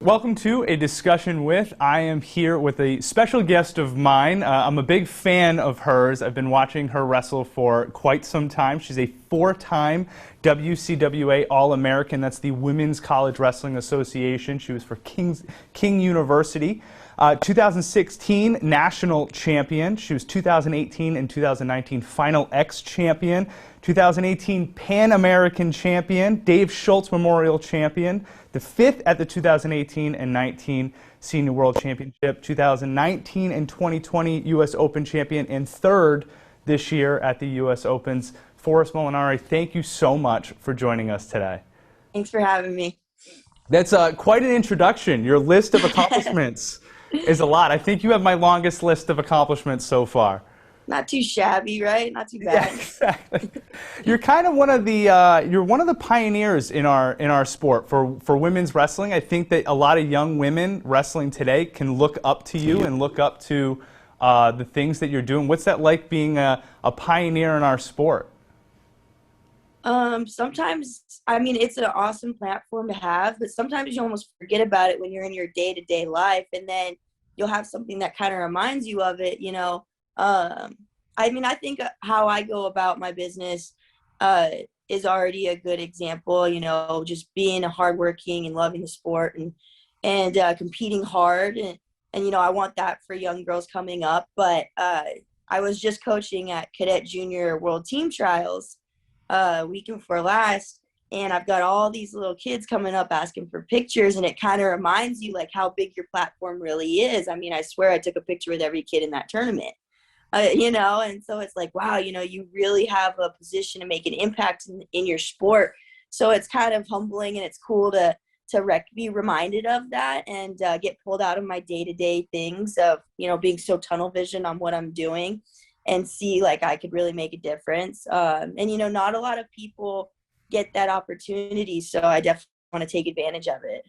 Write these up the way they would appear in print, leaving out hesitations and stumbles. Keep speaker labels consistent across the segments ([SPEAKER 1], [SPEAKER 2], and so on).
[SPEAKER 1] Welcome to A Discussion With. I am here with a special guest of mine. I'm a big fan of hers. I've been watching her wrestle for quite some time. She's a four-time WCWA All-American. That's the Women's College Wrestling Association. She was for King University. 2016 National Champion. She was 2018 and 2019 Final X Champion. 2018 Pan American Champion. Dave Schultz Memorial Champion. The fifth at the 2018 and 19 Senior World Championship. 2019 and 2020 U.S. Open Champion. And third this year at the U.S. Opens. Forrest Molinari, thank you so much for joining us today.
[SPEAKER 2] Thanks for having me.
[SPEAKER 1] That's quite an introduction. Your list of accomplishments is a lot. I think you have my longest list of accomplishments so far.
[SPEAKER 2] Not too shabby, right? Not too bad.
[SPEAKER 1] Yeah, exactly. You're kind of one of the pioneers in our sport for women's wrestling. I think that a lot of young women wrestling today can look up to you and look up to the things that you're doing. What's that like being a pioneer in our sport?
[SPEAKER 2] Sometimes, I mean, it's an awesome platform to have, but sometimes you almost forget about it when you're in your day-to-day life, and then you'll have something that kind of reminds you of it, you know. I mean, I think how I go about my business is already a good example, you know, just being hardworking and loving the sport and competing hard. And, you know, I want that for young girls coming up. But I was just coaching at Cadet Junior World Team Trials weekend before last. And I've got all these little kids coming up asking for pictures. And it kind of reminds you, like, how big your platform really is. I mean, I swear I took a picture with every kid in that tournament. You know, and so it's like, wow, you know, you really have a position to make an impact in your sport. So it's kind of humbling, and it's cool to be reminded of that and get pulled out of my day-to-day things of, you know, being so tunnel vision on what I'm doing and see like I could really make a difference. And, you know, not a lot of people get that opportunity. So I definitely want to take advantage of it.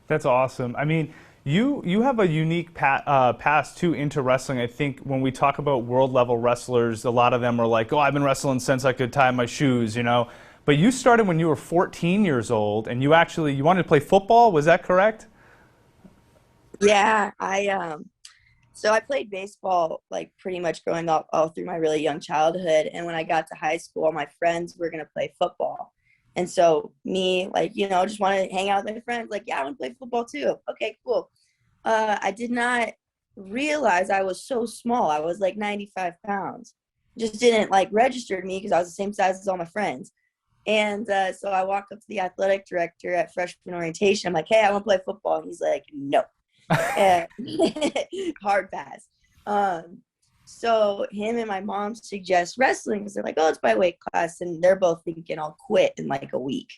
[SPEAKER 1] That's awesome. I mean, you have a unique path too into wrestling. I think when we talk about world level wrestlers, a lot of them are like, oh, I've been wrestling since I could tie my shoes, you know. But you started when you were 14 years old, and you wanted to play football. Was that correct?
[SPEAKER 2] Yeah, so I played baseball like pretty much growing up all through my really young childhood. And when I got to high school, my friends were going to play football. And so me, like, you know, just want to hang out with my friends. Like, yeah, I want to play football too. Okay, cool. I did not realize I was so small. I was like 95 pounds. Just didn't like register me because I was the same size as all my friends. And so I walked up to the athletic director at freshman orientation. I'm like, hey, I want to play football. And he's like, no. Hard pass. So him and my mom suggest wrestling because they're like, oh, it's by weight class. And they're both thinking I'll quit in like a week.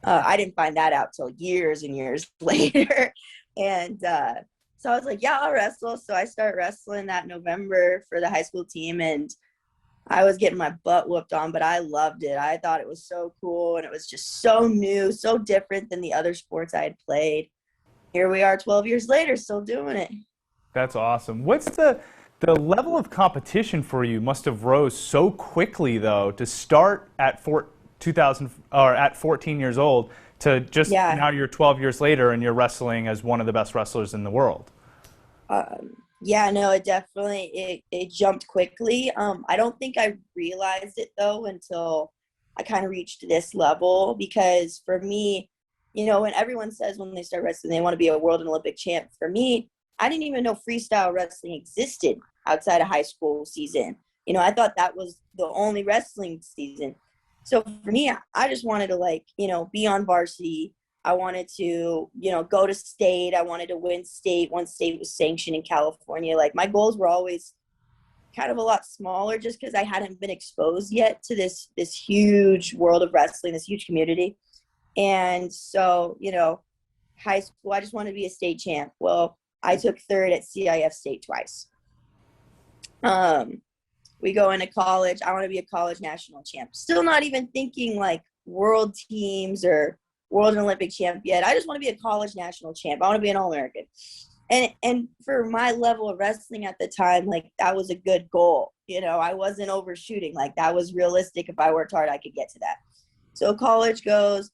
[SPEAKER 2] I didn't find that out till years and years later. And so I was like, yeah, I'll wrestle. So I started wrestling that November for the high school team. And I was getting my butt whooped on, but I loved it. I thought it was so cool. And it was just so new, so different than the other sports I had played. Here we are 12 years later, still doing it.
[SPEAKER 1] That's awesome. What's the level of competition for you must have rose so quickly, though, to start at 14 years old to just now you're 12 years later and you're wrestling as one of the best wrestlers in the world.
[SPEAKER 2] Yeah, no, it definitely, it jumped quickly. I don't think I realized it, though, until I kind of reached this level, because for me, you know, when everyone says when they start wrestling, they want to be a world and Olympic champ. For me, I didn't even know freestyle wrestling existed outside of high school season. You know, I thought that was the only wrestling season. So for me, I just wanted to, like, you know, be on varsity. I wanted to, you know, go to state. I wanted to win state. Once state was sanctioned in California. Like, my goals were always kind of a lot smaller just because I hadn't been exposed yet to this huge world of wrestling, this huge community. And so, you know, high school, I just wanted to be a state champ. Well, I took third at CIF state twice. We go into college. I want to be a college national champ. Still not even thinking like world teams or world and Olympic champ yet. I just want to be a college national champ. I want to be an All-American. And for my level of wrestling at the time, like, that was a good goal. You know, I wasn't overshooting. Like, that was realistic. If I worked hard, I could get to that. So college goes.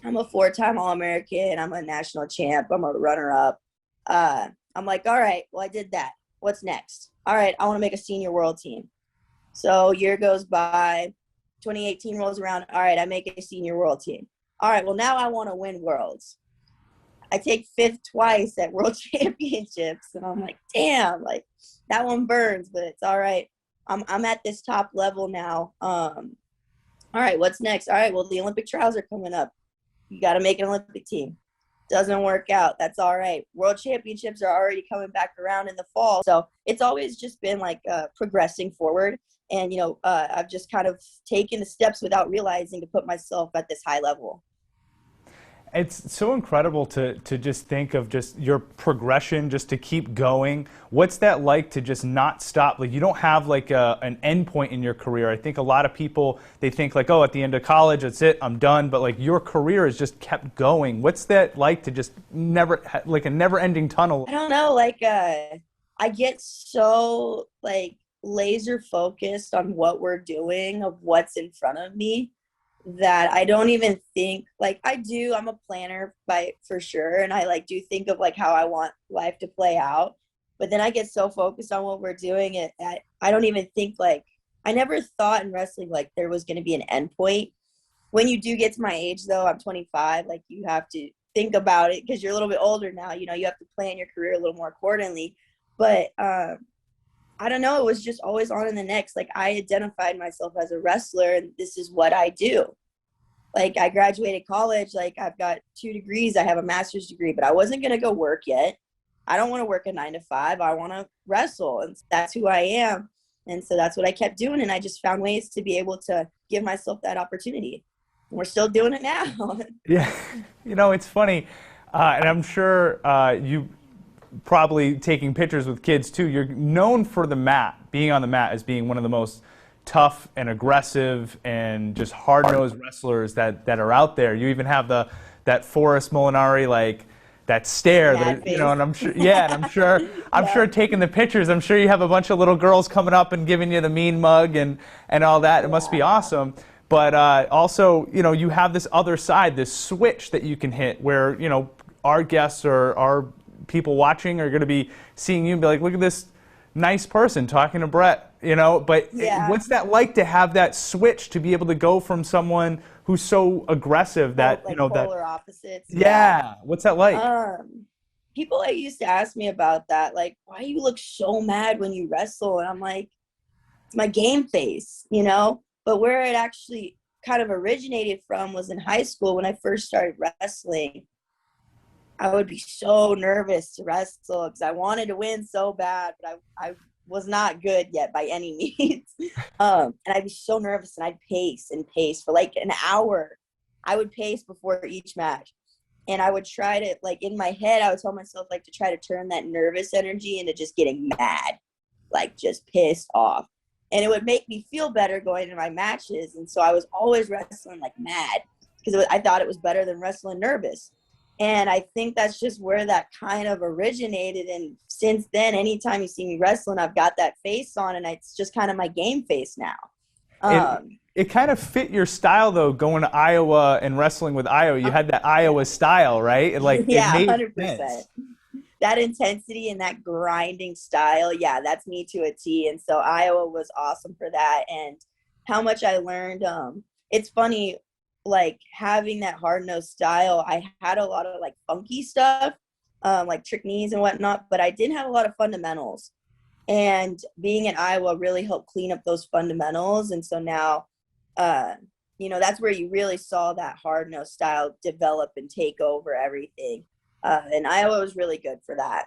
[SPEAKER 2] I'm a 4-time All-American. I'm a national champ. I'm a runner-up. I'm like, all right, well, I did that. What's next? All right, I want to make a senior world team. So year goes by, 2018 rolls around. All right, I make a senior world team. All right, well, now I want to win worlds. I take fifth twice at world championships. And I'm like, damn, like that one burns, but it's all right. I'm at this top level now. All right, what's next? All right, well, the Olympic trials are coming up. You got to make an Olympic team. Doesn't work out. That's all right. World championships are already coming back around in the fall. So it's always just been like progressing forward. And, I've just kind of taken the steps without realizing to put myself at this high level.
[SPEAKER 1] It's so incredible to just think of just your progression, just to keep going. What's that like to just not stop? Like you don't have like an end point in your career. I think a lot of people, they think like, oh, at the end of college, that's it, I'm done. But like your career has just kept going. What's that like to just never, like a never-ending tunnel?
[SPEAKER 2] I don't know. Like I get so like laser focused on what we're doing, of what's in front of me, that I don't even think like I'm a planner for sure. And I like do think of like how I want life to play out. But then I get so focused on what we're doing I don't even think like, I never thought in wrestling like there was going to be an end point. When you do get to my age though, I'm 25, like you have to think about it because you're a little bit older now, you have to plan your career a little more accordingly. But I don't know. It was just always on in the next. Like I identified myself as a wrestler and this is what I do. Like I graduated college, like I've got 2 degrees. I have a master's degree, but I wasn't going to go work yet. I don't want to work a 9 to 5. I want to wrestle. And that's who I am. And so that's what I kept doing. And I just found ways to be able to give myself that opportunity. And we're still doing it now.
[SPEAKER 1] Yeah. It's funny. And I'm sure you probably taking pictures with kids too. You're known for the mat, being on the mat as being one of the most tough and aggressive and just hard-nosed wrestlers that are out there. You even have that Forrest Molinari, like that stare that, and I'm sure, yeah, and I'm sure taking the pictures, I'm sure you have a bunch of little girls coming up and giving you the mean mug and all that. It must be awesome. But also, you have this other side, this switch that you can hit where, our guests or our people watching are going to be seeing you and be like, look at this nice person talking to Brett, but what's that like to have that switch, to be able to go from someone who's so aggressive that,
[SPEAKER 2] like polar opposites.
[SPEAKER 1] Yeah. What's that like?
[SPEAKER 2] People used to ask me about that, like, why you look so mad when you wrestle? And I'm like, it's my game face, but where it actually kind of originated from was in high school. When I first started wrestling, I would be so nervous to wrestle because I wanted to win so bad, but I was not good yet by any means. And I'd be so nervous and I'd pace for like an hour. I would pace before each match. And I would try to, like in my head, I would tell myself like to try to turn that nervous energy into just getting mad, like just pissed off. And it would make me feel better going to my matches. And so I was always wrestling like mad because I thought it was better than wrestling nervous. And I think that's just where that kind of originated. And since then, anytime you see me wrestling, I've got that face on, and it's just kind of my game face now.
[SPEAKER 1] It kind of fit your style, though, going to Iowa and wrestling with Iowa. You had that Iowa style, right? It
[SPEAKER 2] 100%.
[SPEAKER 1] Sense.
[SPEAKER 2] That intensity and that grinding style, yeah, that's me to a T. And so Iowa was awesome for that. And how much I learned. It's funny, like having that hard-nosed style, I had a lot of like funky stuff, like trick knees and whatnot, but I didn't have a lot of fundamentals. And being in Iowa really helped clean up those fundamentals. And so now, that's where you really saw that hard-nosed style develop and take over everything. And Iowa was really good for that.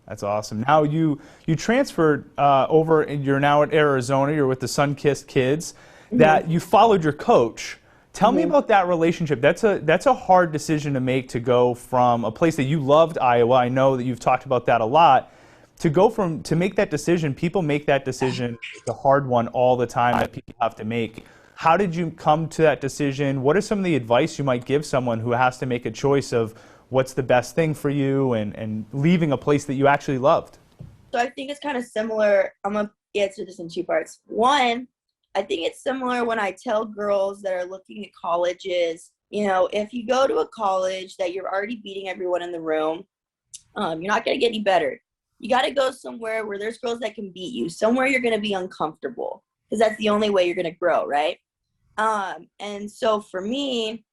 [SPEAKER 1] That's awesome. Now you transferred over, and you're now at Arizona. You're with the Sunkissed Kids. That you followed your coach. Tell me about that relationship. That's a hard decision to make, to go from a place that you loved, Iowa. I know that you've talked about that a lot. To make that decision, people make that decision, the hard one all the time that people have to make. How did you come to that decision? What are some of the advice you might give someone who has to make a choice of what's the best thing for you and leaving a place that you actually loved?
[SPEAKER 2] So I think it's kind of similar. I'm going to answer this in 2 parts. One, I think it's similar when I tell girls that are looking at colleges You know, if you go to a college that you're already beating everyone in the room, you're not going to get any better. You got to go somewhere where there's girls that can beat you, somewhere you're going to be uncomfortable, because that's the only way you're going to grow, right? And so for me,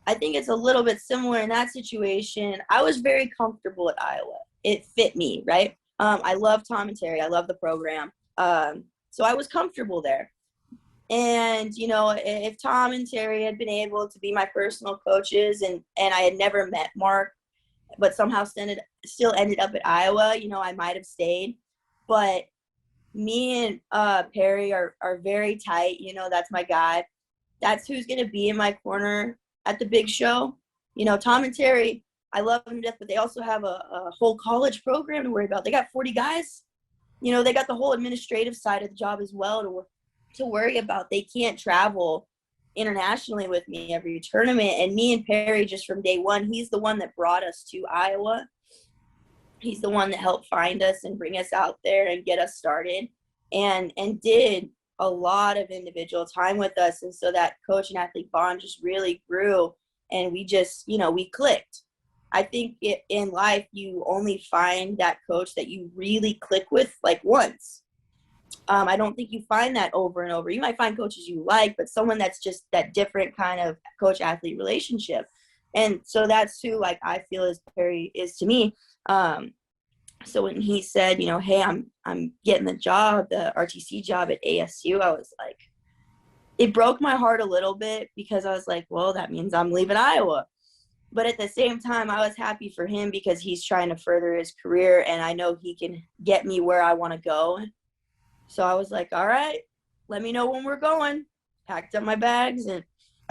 [SPEAKER 2] I think it's a little bit similar in that situation. I was very comfortable at Iowa. It fit me, right? I love Tom and Terry. I love the program. So I was comfortable there. And, you know, if Tom and Terry had been able to be my personal coaches and I had never met Mark, but somehow still ended up at Iowa, you know, I might have stayed. But me and Perry are very tight. You know, that's my guy. That's who's going to be in my corner at the big show. You know, Tom and Terry, I love them to death, but they also have a whole college program to worry about. They got 40 guys. You know, they got the whole administrative side of the job as well to worry about. They can't travel internationally with me every tournament. And me and Perry, just from day one, he's the one that brought us to Iowa. He's the one that helped find us and bring us out there and get us started, and did a lot of individual time with us. And so that coach and athlete bond just really grew, and we just, you know, we clicked. I think in life, you only find that coach that you really click with like once. I don't think you find that over and over. You might find coaches you like, but someone that's just that different kind of coach-athlete relationship. And so that's who, like, I feel as Perry is to me. So when he said, you know, hey, I'm getting the job, the RTC job at ASU, I was like, it broke my heart a little bit, because I was like, well, that means I'm leaving Iowa. But at the same time, I was happy for him because he's trying to further his career, and I know he can get me where I want to go. So I was like, all right, let me know when we're going. Packed up my bags, and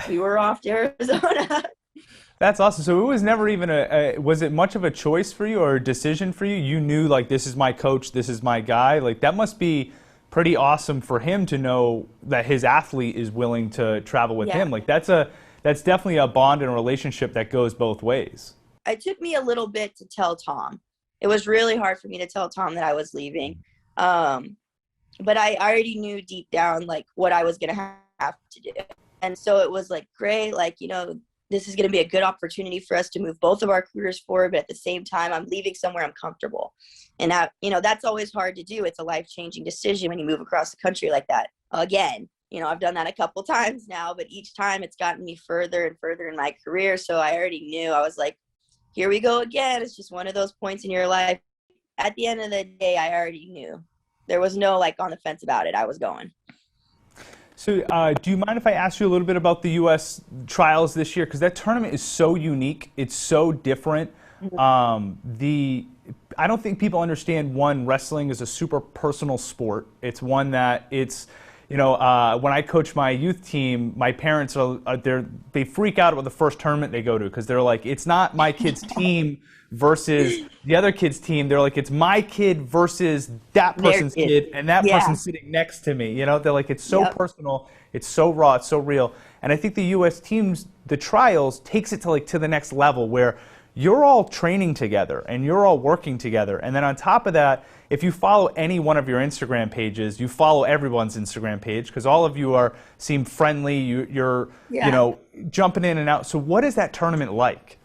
[SPEAKER 2] we were off to Arizona.
[SPEAKER 1] That's awesome. So it was never even was it much of a choice for you or a decision for you? You knew, like, this is my coach, this is my guy. Like, that must be pretty awesome for him to know that his athlete is willing to travel with him. Like, that's definitely a bond and a relationship that goes both ways.
[SPEAKER 2] It took me a little bit to tell Tom. It was really hard for me to tell Tom that I was leaving. But I already knew deep down, like, what I was going to have to do. And so it was like, great, like, you know, this is going to be a good opportunity for us to move both of our careers forward. But at the same time, I'm leaving somewhere I'm comfortable. And that, you know, that's always hard to do. It's a life-changing decision when you move across the country like that. Again, you know, I've done that a couple times now, but each time it's gotten me further and further in my career. So I already knew. I was like, here we go again. It's just one of those points in your life. At the end of the day, I already knew. There was no, like, on the fence about it. I was going.
[SPEAKER 1] So do you mind if I ask you a little bit about the U.S. trials this year? Because that tournament is so unique. It's so different. I don't think people understand, one, wrestling is a super personal sport. It's one that it's, you know, when I coach my youth team, my parents they freak out about the first tournament they go to, because they're like, it's not my kid's team versus the other kid's team. They're like, it's my kid versus that person's kid, and that person's sitting next to me. You know, they're like, it's so personal, it's so raw, it's so real. And I think the U.S. teams, the trials, takes it to the next level, where you're all training together and you're all working together. And then on top of that, if you follow any one of your Instagram pages, you follow everyone's Instagram page, because all of you seem friendly. You're you know, jumping in and out. So what is that tournament like?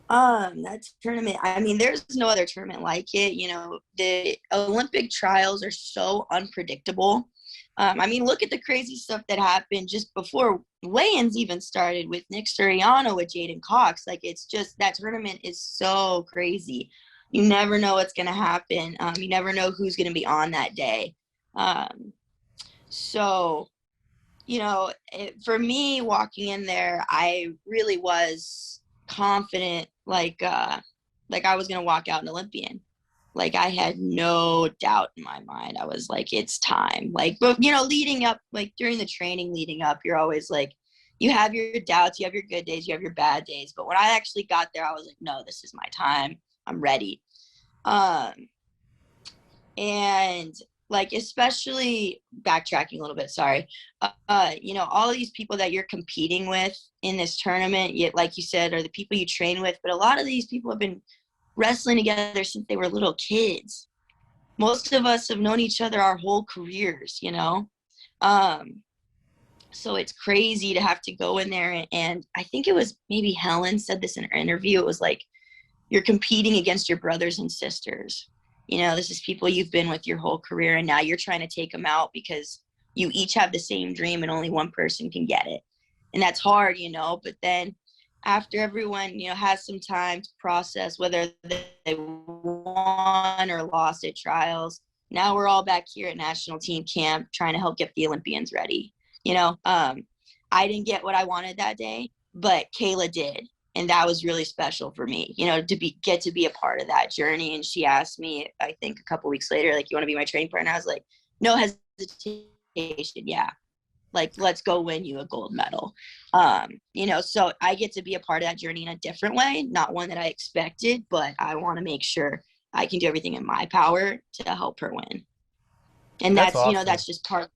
[SPEAKER 2] That tournament, I mean, there's no other tournament like it. You know, the Olympic trials are so unpredictable. I mean, look at the crazy stuff that happened just before weigh-ins even started with Nick Suriano with Jaden Cox. Like, it's just, that tournament is so crazy. You never know what's going to happen. You never know who's going to be on that day. So, you know, for me walking in there, I really was confident, like I was going to walk out an Olympian. Like, I had no doubt in my mind. I was like, it's time. Like, but, you know, leading up, like during the training leading up, you're always like, you have your doubts, you have your good days, you have your bad days. But when I actually got there, I was like, no, this is my time. I'm ready. And like, especially backtracking a little bit, sorry. You know, all of these people that you're competing with in this tournament, yet, like you said, are the people you train with. But a lot of these people have been wrestling together since they were little kids. Most of us have known each other our whole careers, you know? So it's crazy to have to go in there. And I think it was maybe Helen said this in her interview. It was like, you're competing against your brothers and sisters. You know, this is people you've been with your whole career, and now you're trying to take them out because you each have the same dream and only one person can get it. And that's hard, you know, but then after everyone, you know, has some time to process whether they won or lost at trials, now we're all back here at national team camp trying to help get the Olympians ready. You know, I didn't get what I wanted that day, but Kayla did. And that was really special for me, you know, to get to be a part of that journey. And she asked me, I think a couple weeks later, like, you want to be my training partner? I was like, no hesitation. Yeah. Like, let's go win you a gold medal. You know, so I get to be a part of that journey in a different way, not one that I expected, but I want to make sure I can do everything in my power to help her win. And that's
[SPEAKER 1] awesome.
[SPEAKER 2] You know, that's just part of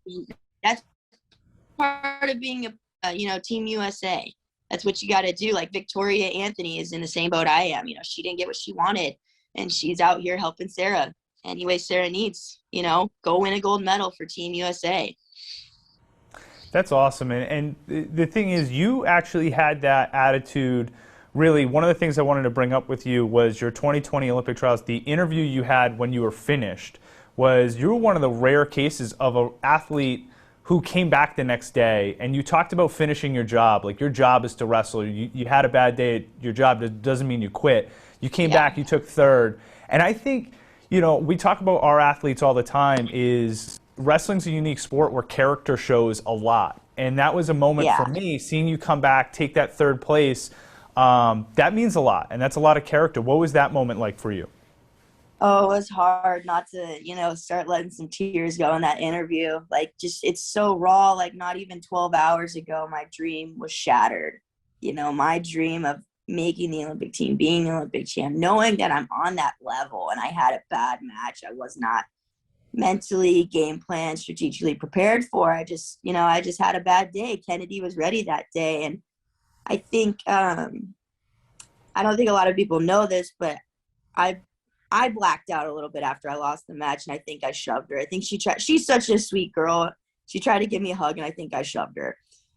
[SPEAKER 2] being a you know, Team USA. That's what you got to do. Like Victoria Anthony is in the same boat I am. You know, she didn't get what she wanted, and she's out here helping Sarah any way Sarah needs. You know, go win a gold medal for Team USA.
[SPEAKER 1] That's awesome. And the thing is, you actually had that attitude. Really, one of the things I wanted to bring up with you was your 2020 Olympic trials. The interview you had when you were finished was you were one of the rare cases of an athlete who came back the next day, and you talked about finishing your job. Like, your job is to wrestle. You had a bad day. Your job doesn't mean you quit. You came back, you took third. And I think, you know, we talk about our athletes all the time, is wrestling's a unique sport where character shows a lot. And that was a moment for me, seeing you come back, take that third place. That means a lot, and that's a lot of character. What was that moment like for you?
[SPEAKER 2] Oh, it was hard not to, you know, start letting some tears go in that interview. Like, just, it's so raw. Like, not even 12 hours ago, my dream was shattered. You know, my dream of making the Olympic team, being the Olympic champ, knowing that I'm on that level, and I had a bad match I was not mentally, game plan, strategically prepared for. I just had a bad day. Kennedy was ready that day. And I think, I don't think a lot of people know this, but I blacked out a little bit after I lost the match, and I think I shoved her. I think she's such a sweet girl. She tried to give me a hug, and I think I shoved her,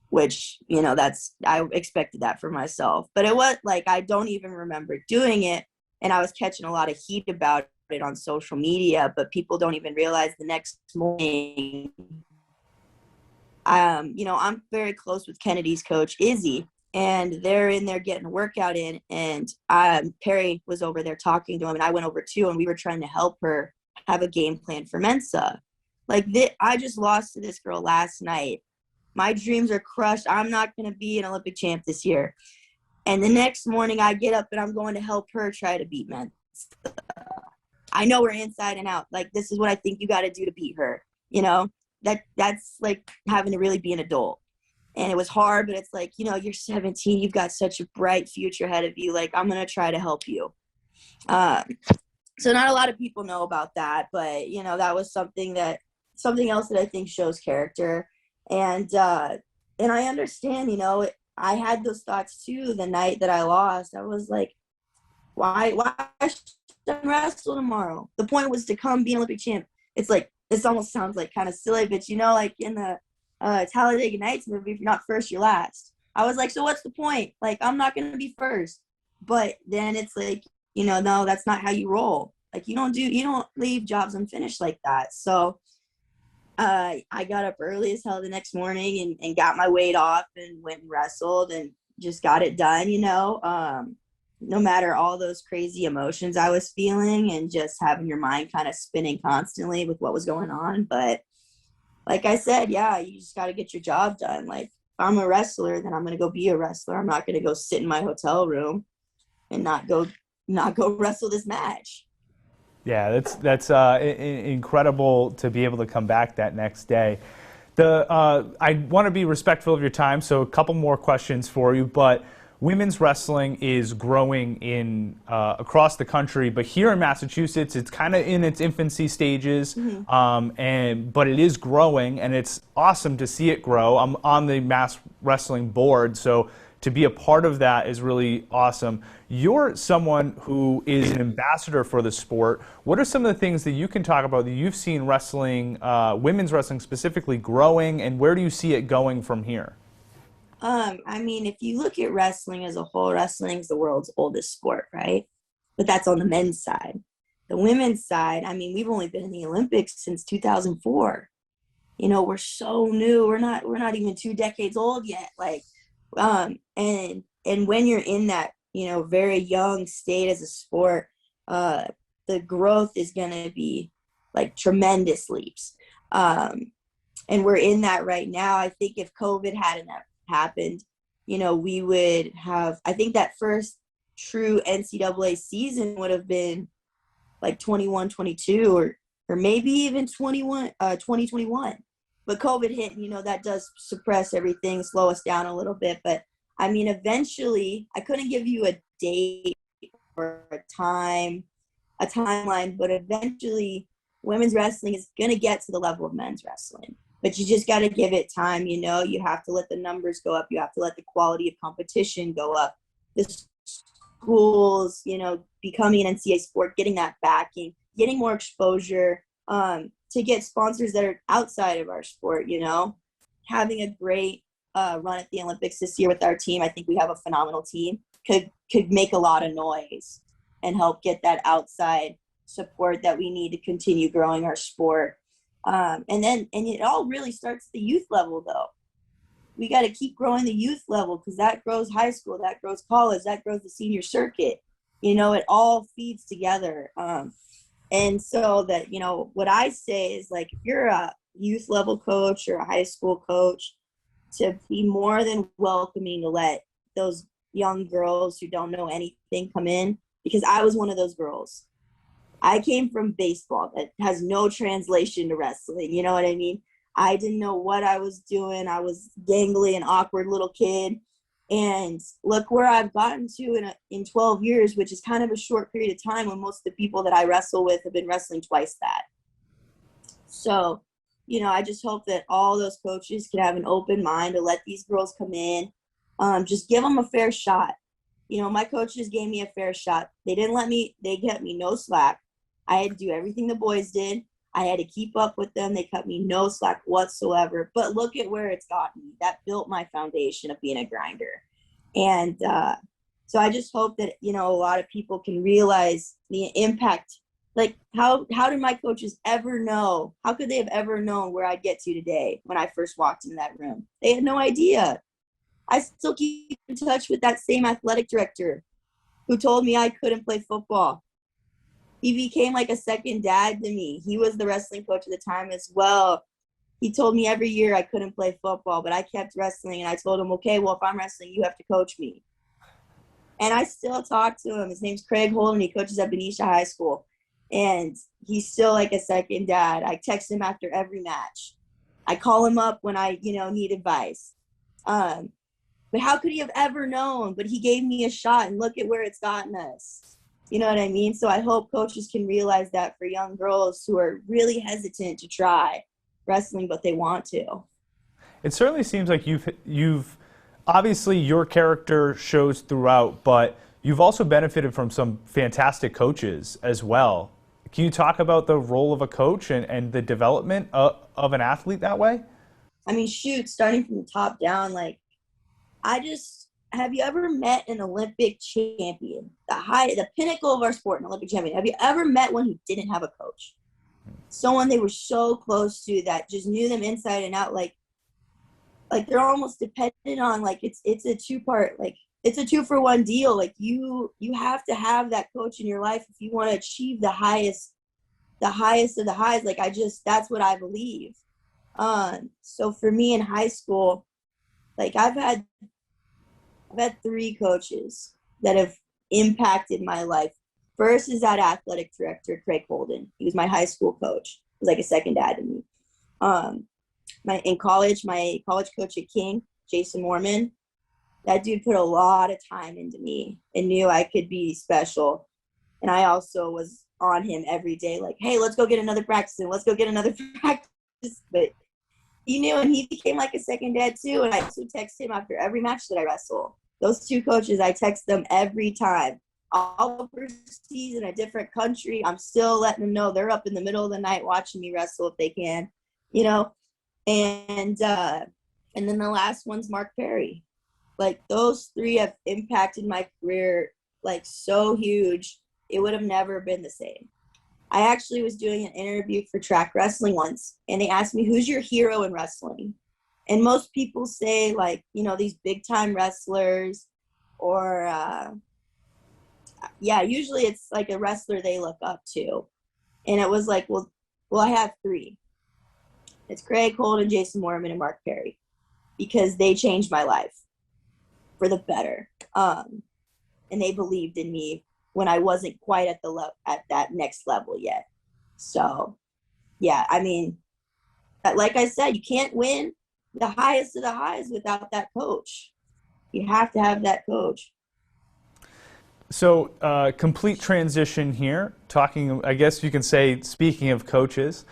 [SPEAKER 2] which, you know, I expected that for myself. But it was like, I don't even remember doing it, and I was catching a lot of heat about it on social media, but people don't even realize the next morning, you know, I'm very close with Kennedy's coach, Izzy, and they're in there getting a workout in, and Perry was over there talking to him, and I went over too, and we were trying to help her have a game plan for Mensa. Like, I just lost to this girl last night. My dreams are crushed. I'm not going to be an Olympic champ this year. And the next morning I get up and I'm going to help her try to beat Mensa. I know her inside and out. Like, this is what I think you got to do to beat her. You know, that's like having to really be an adult. And it was hard, but it's like, you know, you're 17, you've got such a bright future ahead of you. Like, I'm going to try to help you. So not a lot of people know about that, but, you know, that was something else that I think shows character. And I understand, you know, I had those thoughts too the night that I lost. I was like, why should I wrestle tomorrow? The point was to come be an Olympic champ. It's like, this almost sounds like kind of silly, but, you know, like in the Talladega Nights movie, if you're not first, you're last. I was like, so what's the point? Like, I'm not going to be first. But then it's like, you know, no, that's not how you roll. Like, you don't leave jobs unfinished like that. So I got up early as hell the next morning and got my weight off and went and wrestled and just got it done, you know, no matter all those crazy emotions I was feeling and just having your mind kind of spinning constantly with what was going on. But like I said, yeah, you just got to get your job done. Like, if I'm a wrestler, then I'm going to go be a wrestler. I'm not going to go sit in my hotel room and not go wrestle this match.
[SPEAKER 1] Yeah, that's incredible to be able to come back that next day. I want to be respectful of your time, so a couple more questions for you. But women's wrestling is growing in across the country, but here in Massachusetts, it's kind of in its infancy stages, but it is growing, and it's awesome to see it grow. I'm on the Mass Wrestling board, so to be a part of that is really awesome. You're someone who is an ambassador for the sport. What are some of the things that you can talk about that you've seen wrestling, women's wrestling specifically, growing, and where do you see it going from here?
[SPEAKER 2] I mean, if you look at wrestling as a whole, wrestling is the world's oldest sport, right? But that's on the men's side. The women's side, I mean, we've only been in the Olympics since 2004. You know, we're so new. We're not even 2 decades old yet. Like, and when you're in that, you know, very young state as a sport, the growth is going to be like tremendous leaps. And we're in that right now. I think if COVID hadn't happened, you know, we would have, I think that first true NCAA season would have been like 21, 22, or maybe even 2021. But COVID hit, and, you know, that does suppress everything, slow us down a little bit. But I mean, eventually, I couldn't give you a date or a timeline, but eventually women's wrestling is going to get to the level of men's wrestling. But you just got to give it time, you know. You have to let the numbers go up. You have to let the quality of competition go up. The schools, you know, becoming an NCAA sport, getting that backing, getting more exposure, to get sponsors that are outside of our sport, you know. Having a great run at the Olympics this year with our team. I think we have a phenomenal team. Could make a lot of noise and help get that outside support that we need to continue growing our sport. And it all really starts at the youth level, though. We got to keep growing the youth level, because that grows high school, that grows college, that grows the senior circuit. You know, it all feeds together. And so that, you know, what I say is, like, if you're a youth level coach or a high school coach, to be more than welcoming to let those young girls who don't know anything come in, because I was one of those girls. I came from baseball that has no translation to wrestling. You know what I mean? I didn't know what I was doing. I was gangly and awkward little kid. And look where I've gotten to in 12 years, which is kind of a short period of time when most of the people that I wrestle with have been wrestling twice that. So, you know, I just hope that all those coaches can have an open mind to let these girls come in. Just give them a fair shot. You know, my coaches gave me a fair shot. They kept me no slack. I had to do everything the boys did. I had to keep up with them. They cut me no slack whatsoever. But look at where it's gotten me. That built my foundation of being a grinder. And so I just hope that, you know, a lot of people can realize the impact. Like, how did my coaches ever know? How could they have ever known where I'd get to today when I first walked into that room? They had no idea. I still keep in touch with that same athletic director who told me I couldn't play football. He became like a second dad to me. He was the wrestling coach at the time as well. He told me every year I couldn't play football, but I kept wrestling, and I told him, okay, well, if I'm wrestling, you have to coach me. And I still talk to him. His name's Craig Holden. He coaches at Benicia High School, and he's still like a second dad. I text him after every match. I call him up when I, you know, need advice. But how could he have ever known? But he gave me a shot, and look at where it's gotten us. You know what I mean? So I hope coaches can realize that for young girls who are really hesitant to try wrestling, but they want to.
[SPEAKER 1] It certainly seems like you've obviously your character shows throughout, but you've also benefited from some fantastic coaches as well. Can you talk about the role of a coach and the development of an athlete that way?
[SPEAKER 2] I mean, shoot, starting from the top down, like, have you ever met an Olympic champion, the pinnacle of our sport, an Olympic champion? Have you ever met one who didn't have a coach? Someone they were so close to that just knew them inside and out, like they're almost dependent on, like, it's a two-part, like, it's a 2-for-1 deal. Like, you have to have that coach in your life if you want to achieve the highest of the highs. Like, that's what I believe. So for me in high school, like, I've had 3 coaches that have impacted my life. First is that athletic director, Craig Holden. He was my high school coach. He was like a second dad to me. In college, my college coach at King, Jason Mormon, that dude put a lot of time into me and knew I could be special. And I also was on him every day, like, hey, let's go get another practice and let's go get another practice. But he knew, and he became like a second dad too. And I also text him after every match that I wrestle. Those two coaches, I text them every time. All overseas in a different country, I'm still letting them know they're up in the middle of the night watching me wrestle if they can, you know. And then the last one's Mark Perry. Like, those three have impacted my career like so huge. It would have never been the same. I actually was doing an interview for track wrestling once, and they asked me, who's your hero in wrestling? And most people say, like, you know, these big time wrestlers, or usually it's like a wrestler they look up to. And it was like, well, I have three. It's Craig Holden, Jason Mormon, and Mark Perry, because they changed my life for the better. And they believed in me when I wasn't quite at that next level yet. So, yeah, I mean, like I said, you can't win the highest of the highs without that coach. You have to have that coach.
[SPEAKER 1] So, complete transition here. Talking, I guess you can say, speaking of coaches,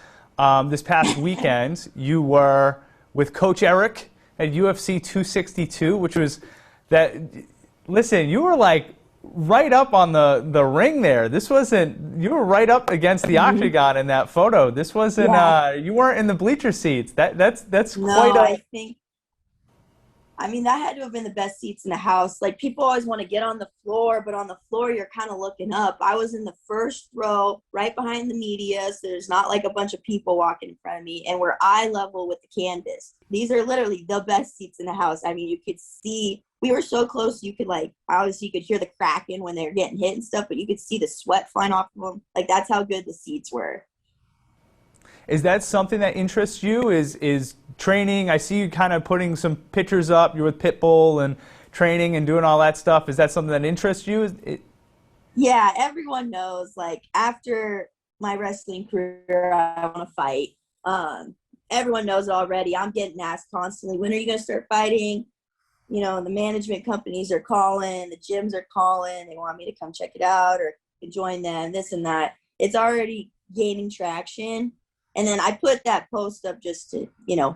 [SPEAKER 1] this past weekend you were with Coach Eric at UFC 262, which was that. Listen, you were like right up on the ring there. This wasn't. You were right up against the octagon in that photo. This wasn't.
[SPEAKER 2] Yeah.
[SPEAKER 1] You weren't in the bleacher seats. That's
[SPEAKER 2] No,
[SPEAKER 1] quite a.
[SPEAKER 2] I mean, that had to have been the best seats in the house. Like, people always want to get on the floor, but on the floor, you're kind of looking up. I was in the first row, right behind the media, so there's not like a bunch of people walking in front of me, and we're eye level with the canvas. These are literally the best seats in the house. I mean, you could see, we were so close, you could like, obviously you could hear the cracking when they were getting hit and stuff, but you could see the sweat flying off of them. Like, that's how good the seats were.
[SPEAKER 1] Is that something that interests you? Is training? I see you kind of putting some pictures up. You're with Pitbull and training and doing all that stuff. Is that something that interests you?
[SPEAKER 2] Yeah, everyone knows. Like, after my wrestling career, I want to fight. Everyone knows it already. I'm getting asked constantly, when are you going to start fighting? You know, the management companies are calling, the gyms are calling. They want me to come check it out or join them, this and that. It's already gaining traction. And then I put that post up just to, you know,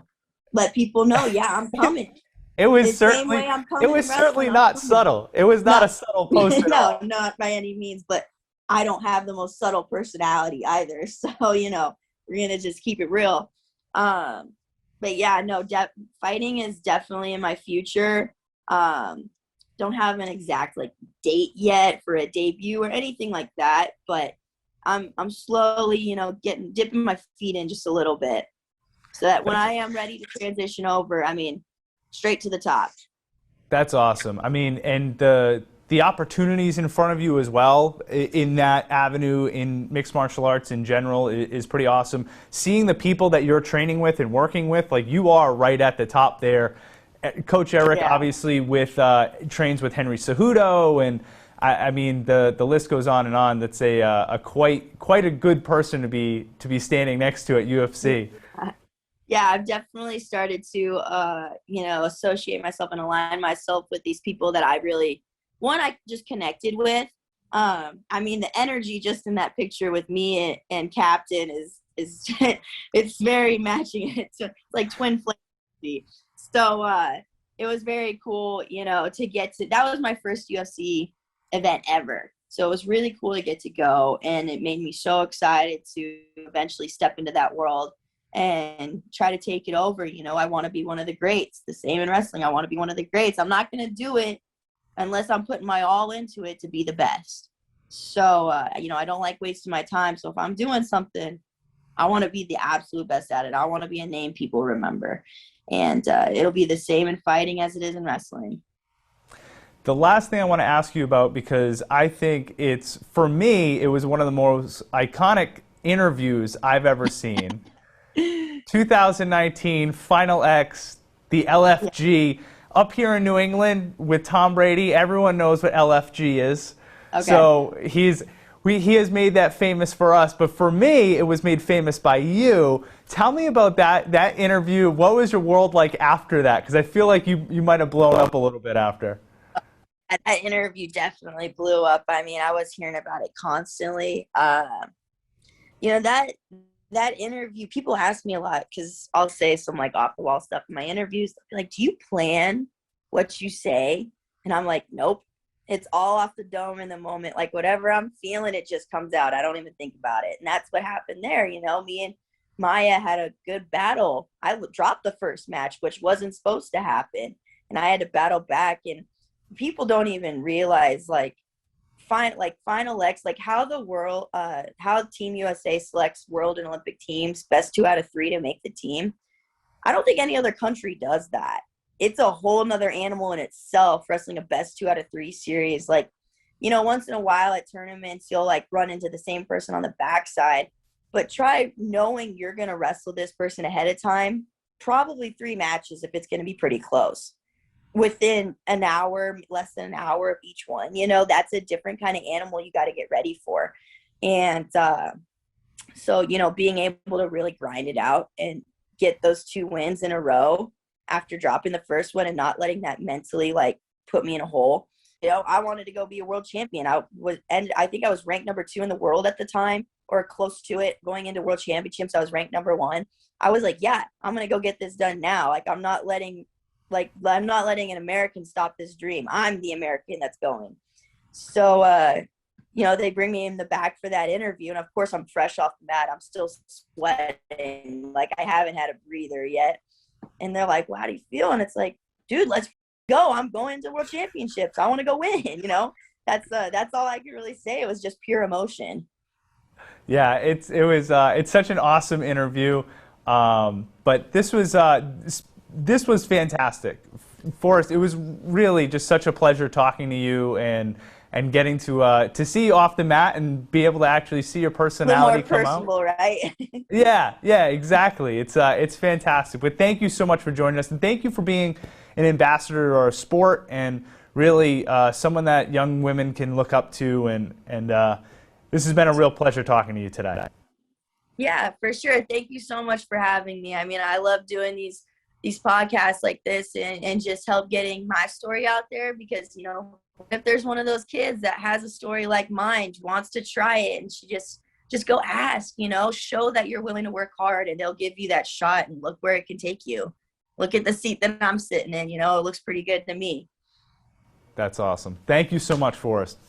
[SPEAKER 2] let people know, yeah, I'm coming.
[SPEAKER 1] It was
[SPEAKER 2] certainly
[SPEAKER 1] not subtle. It was not a subtle post at all.
[SPEAKER 2] No, not by any means. But I don't have the most subtle personality either. So, you know, we're going to just keep it real. But yeah, no, fighting is definitely in my future. Don't have an exact like date yet for a debut or anything like that. But I'm slowly, you know, dipping my feet in just a little bit, so that when I am ready to transition over, I mean, straight to the top.
[SPEAKER 1] That's awesome. I mean, and the opportunities in front of you as well in that avenue in mixed martial arts in general is pretty awesome. Seeing the people that you're training with and working with, like, you are right at the top there. Coach Eric, obviously, with trains with Henry Cejudo, and I mean, the list goes on and on. That's a quite a good person to be standing next to at UFC.
[SPEAKER 2] Yeah, I've definitely started to you know, associate myself and align myself with these people that I just connected with. I mean, the energy just in that picture with me and Captain is it's very matching. It's like twin flame. So it was very cool, you know, to get to. That was my first UFC event ever, so it was really cool to get to go, and it made me so excited to eventually step into that world and try to take it over. You know, I want to be one of the greats. The same in wrestling, I want to be one of the greats. I'm not going to do it unless I'm putting my all into it to be the best. So you know, I don't like wasting my time. So if I'm doing something, I want to be the absolute best at it. I want to be a name people remember, and it'll be the same in fighting as it is in wrestling.
[SPEAKER 1] The last thing I want to ask you about, because I think for me, it was one of the most iconic interviews I've ever seen. 2019 Final X, the LFG, up here in New England with Tom Brady. Everyone knows what LFG is. Okay. So he has made that famous for us, but for me, it was made famous by you. Tell me about that interview. What was your world like after that? Because I feel like you might have blown up a little bit after.
[SPEAKER 2] That interview definitely blew up. I mean, I was hearing about it constantly. You know, that interview, people ask me a lot, because I'll say some like off the wall stuff in my interviews. Like, do you plan what you say? And I'm like, nope, it's all off the dome in the moment. Like whatever I'm feeling, it just comes out. I don't even think about it. And that's what happened there. You know, me and Maya had a good battle. I dropped the first match, which wasn't supposed to happen. And I had to battle back. And people don't even realize final X, like how the world, how Team USA selects world and Olympic teams, best 2 out of 3 to make the team. I don't think any other country does that. It's a whole nother animal in itself, wrestling a best 2 out of 3 series. Like, you know, once in a while at tournaments, you'll like run into the same person on the backside, but try knowing you're going to wrestle this person ahead of time, probably 3 matches if it's going to be pretty close. Within an hour, less than an hour of each one, you know, that's a different kind of animal you got to get ready for. And so, you know, being able to really grind it out and get those 2 wins in a row after dropping the first one and not letting that mentally like put me in a hole. You know, I wanted to go be a world champion. I think I was ranked number 2 in the world at the time, or close to it, going into world championships. I was ranked number 1. I was like, yeah, I'm going to go get this done now. Like, I'm not letting an American stop this dream. I'm the American that's going. So, you know, they bring me in the back for that interview. And of course I'm fresh off the mat. I'm still sweating. Like I haven't had a breather yet. And they're like, well, how do you feel? And it's like, dude, let's go. I'm going to world championships. I want to go win, you know? That's all I could really say. It was just pure emotion.
[SPEAKER 1] Yeah, it's such an awesome interview. But this was fantastic. Forrest, it was really just such a pleasure talking to you and getting to see you off the mat and be able to actually see your personality come out.
[SPEAKER 2] More personable, right?
[SPEAKER 1] Yeah, exactly. It's fantastic. But thank you so much for joining us, and thank you for being an ambassador to our sport and really someone that young women can look up to. And this has been a real pleasure talking to you today.
[SPEAKER 2] Yeah, for sure. Thank you so much for having me. I mean, I love doing these podcasts like this and just help getting my story out there, because, you know, if there's one of those kids that has a story like mine, wants to try it, and she just go ask, you know, show that you're willing to work hard, and they'll give you that shot, and look where it can take you. Look at the seat that I'm sitting in, you know, it looks pretty good to me.
[SPEAKER 1] That's awesome. Thank you so much, Forrest.